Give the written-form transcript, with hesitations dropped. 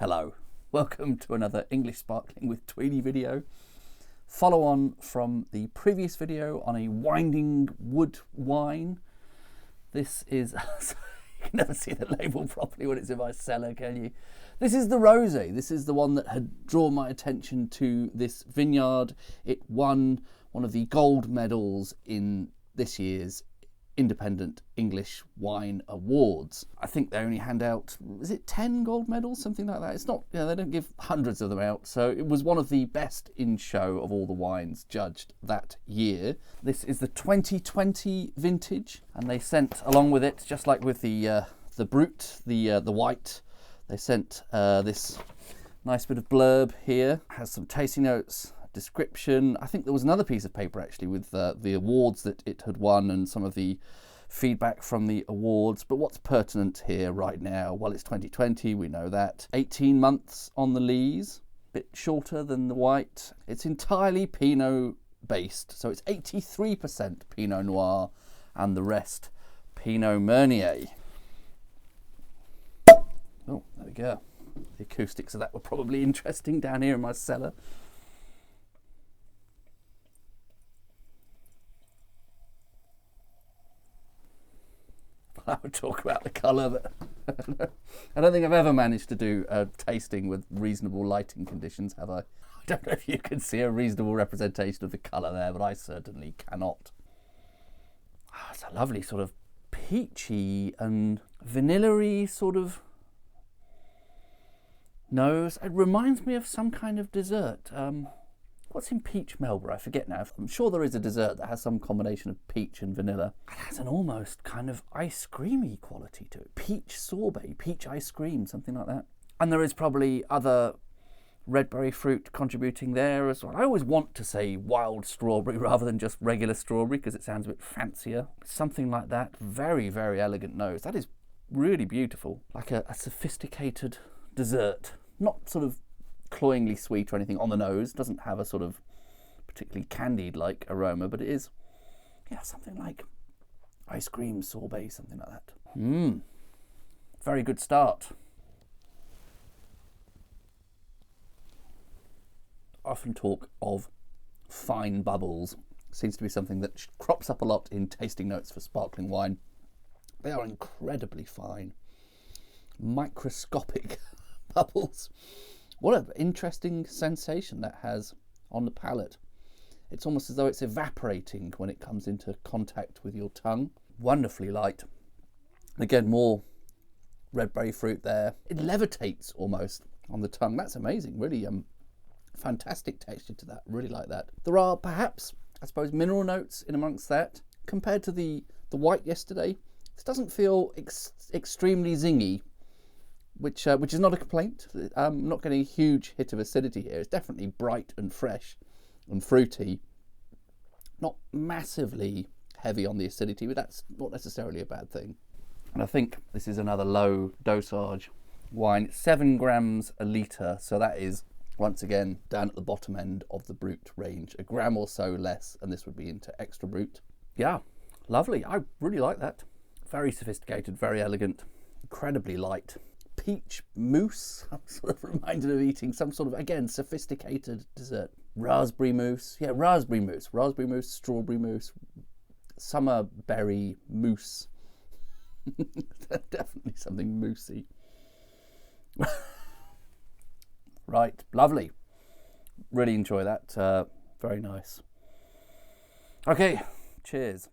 Hello, welcome to another English Sparkling with Tweedy video. Follow on from the previous video on a winding wood wine. This is, you can never see the label properly when it's in my cellar, can you? This is the rosé. This is the one that had drawn my attention to this vineyard. It won one of the gold medals in this year's Independent English Wine Awards. I think they only hand out, is it 10 gold medals, something like that? It's not, you know, they don't give hundreds of them out. So it was one of the best in show of all the wines judged that year. This is the 2020 vintage, and they sent along with it, just like with the Brut, the white, they sent this nice bit of blurb here. It has some tasting notes, description. I think there was another piece of paper actually with the awards that it had won and some of the feedback from the awards. But what's pertinent here right now? Well, it's 2020, we know that. 18 months on the lees, a bit shorter than the white. It's entirely Pinot based, so it's 83% Pinot Noir and the rest Pinot Meunier. Oh, there we go. The acoustics of that were probably interesting down here in my cellar. I would talk about the colour, but I don't think I've ever managed to do a tasting with reasonable lighting conditions, have I? I don't know if you can see a reasonable representation of the colour there, but I certainly cannot. Oh, it's a lovely sort of peachy and vanilla-y sort of nose. It reminds me of some kind of dessert. What's in peach Melba? I forget now. I'm sure there is a dessert that has some combination of peach and vanilla. It has an almost kind of ice creamy quality to it. Peach sorbet, peach ice cream, something like that. And there is probably other red berry fruit contributing there as well. I always want to say wild strawberry rather than just regular strawberry because it sounds a bit fancier. Something like that. Very, very elegant nose. That is really beautiful. Like a sophisticated dessert. Not sort of cloyingly sweet or anything on the nose. Doesn't have a sort of particularly candied like aroma, but it is, yeah, something like ice cream sorbet, something like that. Very good start. I often talk of fine bubbles. Seems to be something that crops up a lot in tasting notes for sparkling wine. They are incredibly fine, microscopic bubbles. What an interesting sensation that has on the palate. It's almost as though it's evaporating when it comes into contact with your tongue. Wonderfully light. Again, more red berry fruit there. It levitates almost on the tongue. That's amazing. Really fantastic texture to that. Really like that. There are perhaps, I suppose, mineral notes in amongst that. Compared to the white yesterday, this doesn't feel extremely zingy. Which is not a complaint. I'm not getting a huge hit of acidity here. It's definitely bright and fresh and fruity. Not massively heavy on the acidity, but that's not necessarily a bad thing. And I think this is another low dosage wine. It's 7 grams a litre, so that is, once again, down at the bottom end of the Brut range. A gram or so less, and this would be into extra Brut. Yeah, lovely. I really like that. Very sophisticated, very elegant, incredibly light. Peach mousse. I'm sort of reminded of eating some sort of, again, sophisticated dessert. Raspberry mousse. Yeah, raspberry mousse. Raspberry mousse, strawberry mousse, summer berry mousse. Definitely something moussey. Right, lovely. Really enjoy that. Very nice. Okay, cheers.